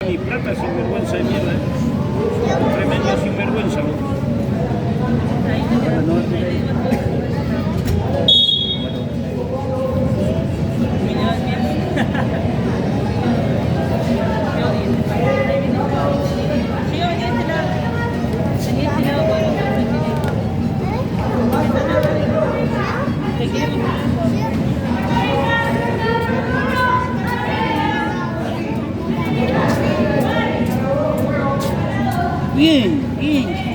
Mi plata sinvergüenza de mierda. Tremendo sinvergüenza. Bien, bien.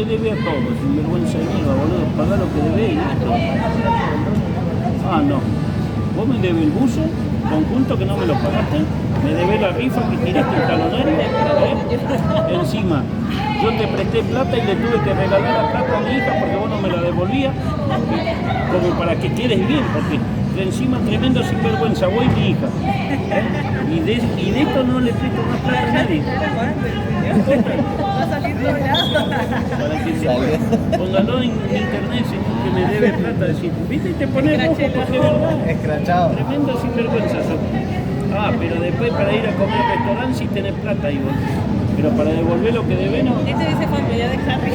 debe a todo, sinvergüenza de mierda, boludo, pagá lo que debés y listo. Ah, no. ¿Vos me debes el buzo? conjunto que no me lo pagaste, me debes la rifa que tiraste el talonario, encima yo te presté plata y le tuve que regalar la plata a mi hija porque vos no me la devolvías, como para que quedes bien, porque de encima tremendo sinvergüenza, vos y mi hija. Y de esto no le presto más plata a nadie. Va a salir doblado. Para que se póngalo en internet, señor, que me debe plata, decir, viste, y te pones rojo porque es verdad. Escrachado. Tremendo sinvergüenza sos. Ah, pero después para ir a comer al restaurante sí tenés plata y vos. Pero para devolver lo que debes no. Este dice familia de Harry.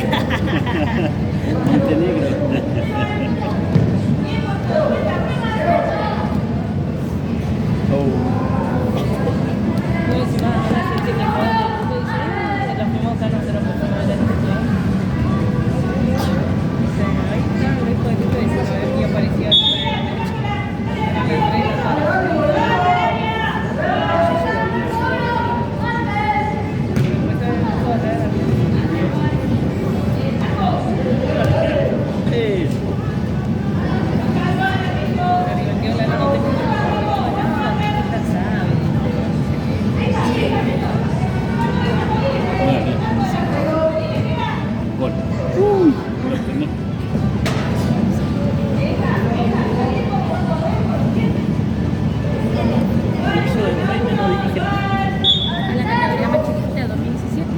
Montenegro. Oh. No, encima la gente que juega en el mundo dice, la fuimos a buscar nosotros por favor de la estación. Dice, ahí está, después de que dice, a ver, y apareció aquí para la noche. A las 3 de la tarde. Y después se ve correr. Pero divertido la niñita que se Gol. Lo tenés. Eso de Jaime no dirige nada. a la categoría más chiquita, 2017.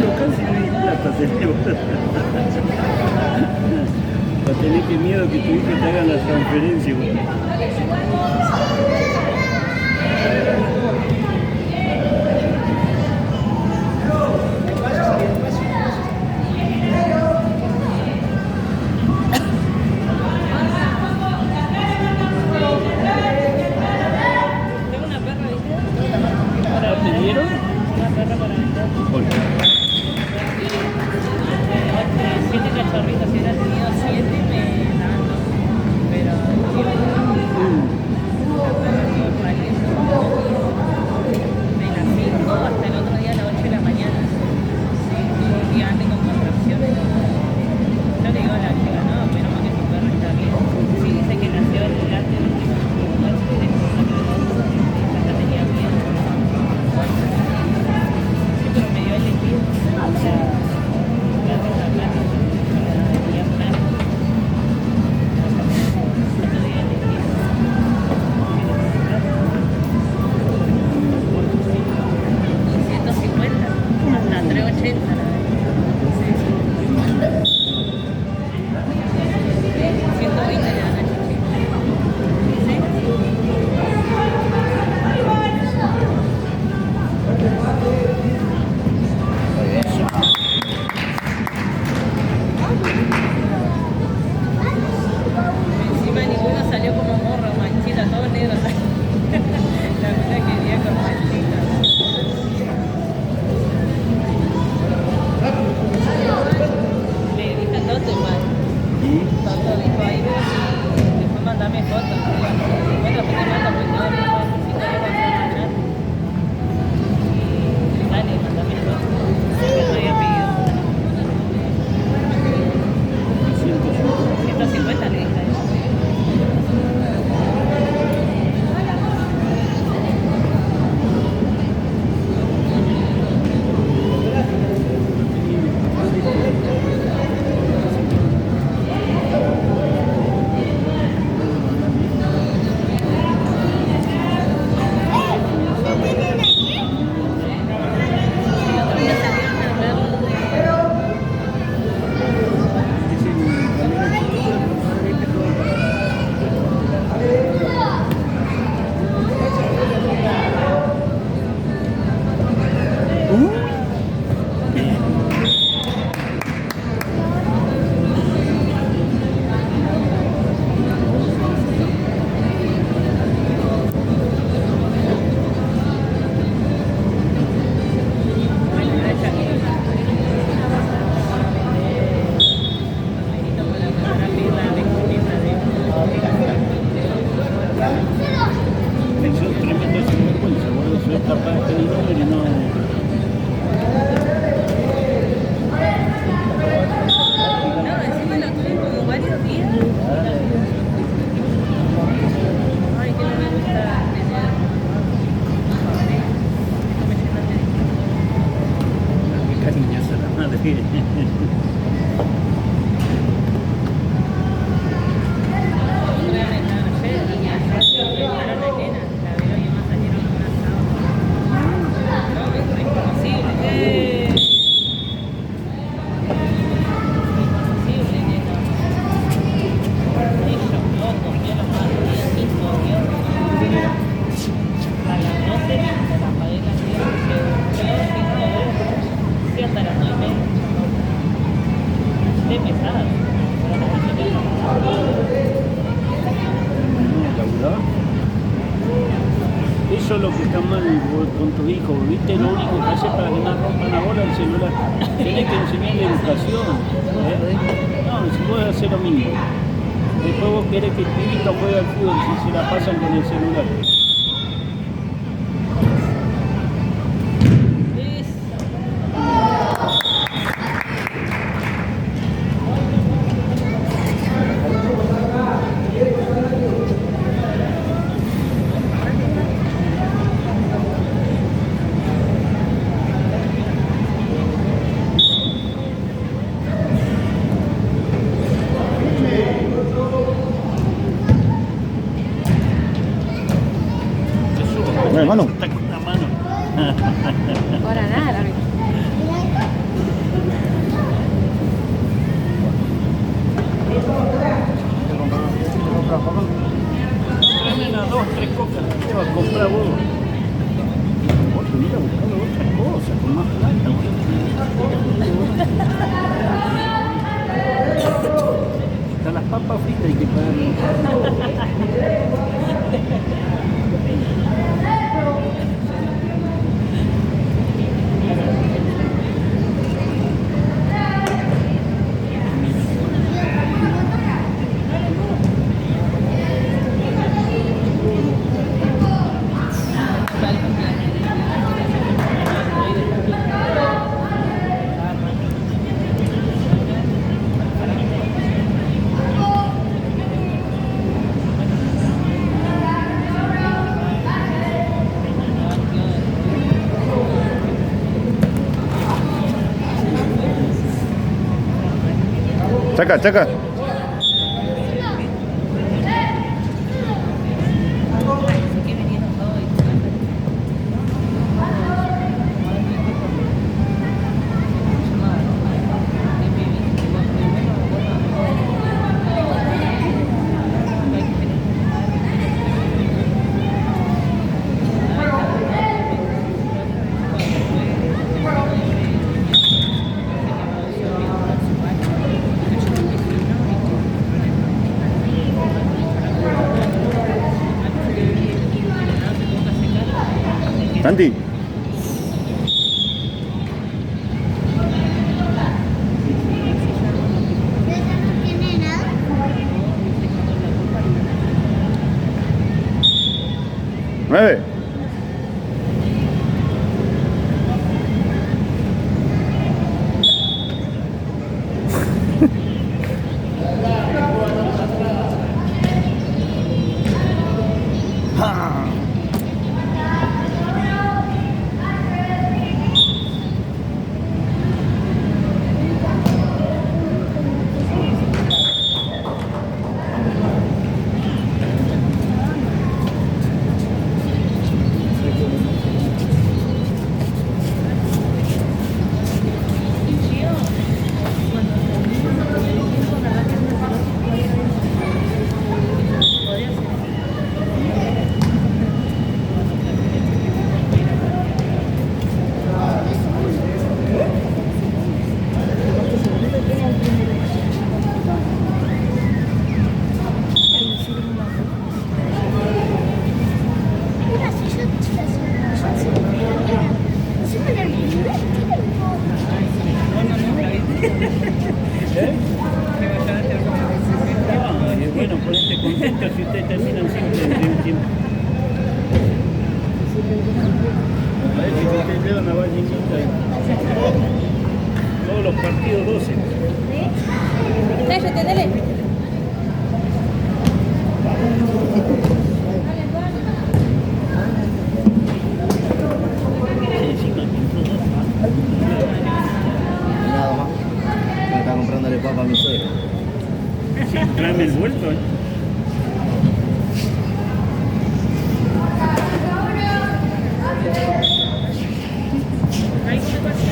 No casi no hay plata, señor. Va a tener que miedo que tu hija te haga la transferencia, güey. Tengo una perra, ¿viste? ¿La pidieron? Una perra para vender. Gol. 7 cachorritos, si hubiera tenido 7 me daban 2. Pero la perra estuvo pariendo de las 5 hasta el otro día a las 8 de la mañana. Sí, estuvo un día antes con contracciones. Yo le digo a la chica, no, menos mal que tu perro está bien. Sí, dice que nació el gato el último noche y después hasta tenía miedo. Sí, pero me dio el elegido. O sea, hasta 380. 120 le dan a Chichi. Muy bien. madre. Eso es lo que está mal con tus hijos, ¿viste? Lo único que hace para que no rompan ahora el celular. Tenés que enseñarle educación. No, si puedes hacer lo mismo. Después vos querés que el pibito juegue al fútbol si se la pasan con el celular. Mano. Está con la mano. Ahora nada, la Tráeme unas 2, 3 cocas. ¿Qué vas a comprar vos? Vos te hubieras buscado otra cosa, con más plata. Hasta las papas fritas hay que pagar. Chaca, chaca. Santi. Nueve. Bueno, ponete contento si ustedes terminan siempre en un tiempo. A ver si ustedes llevan a Valleñita ahí. Todos los partidos 12. Cállate, dale. Encima, Tráeme el vuelto, Ahí se pasa.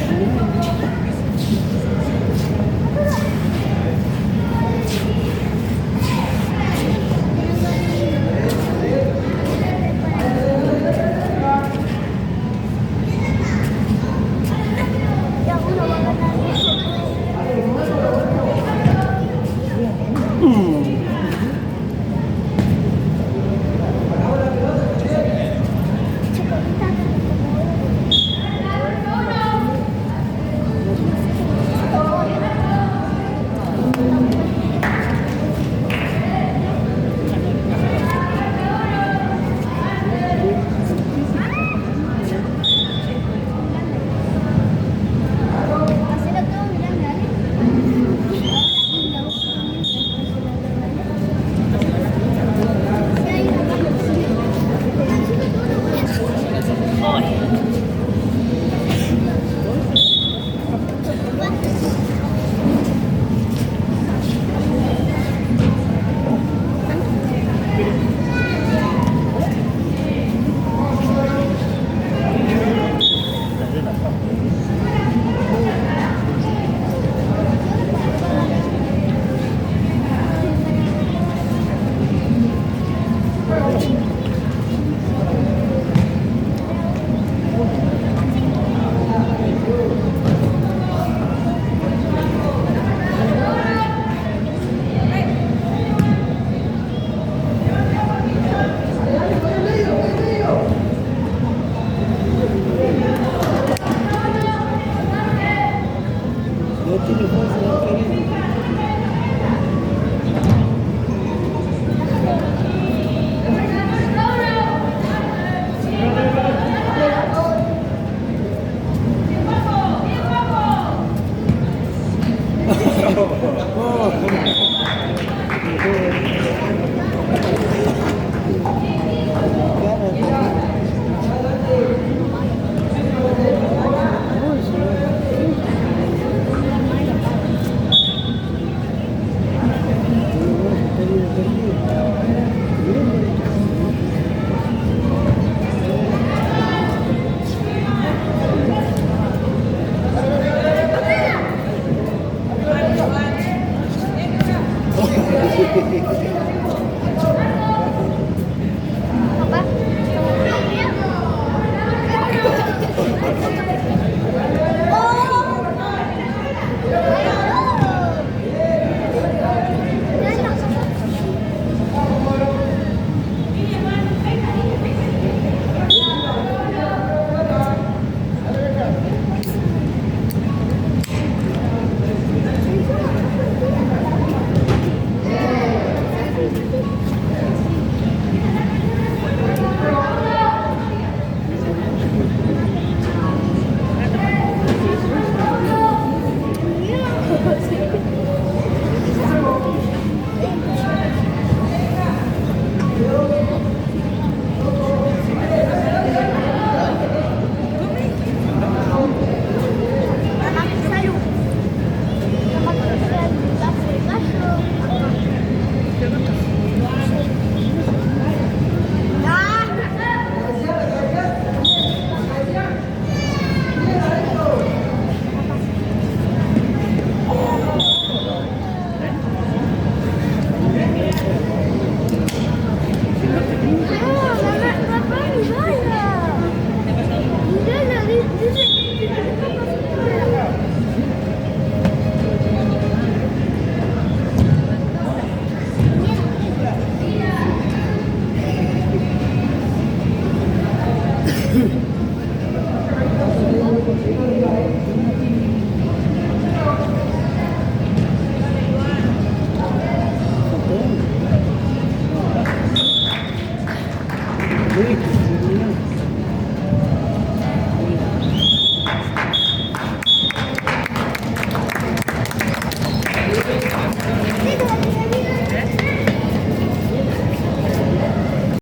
Dice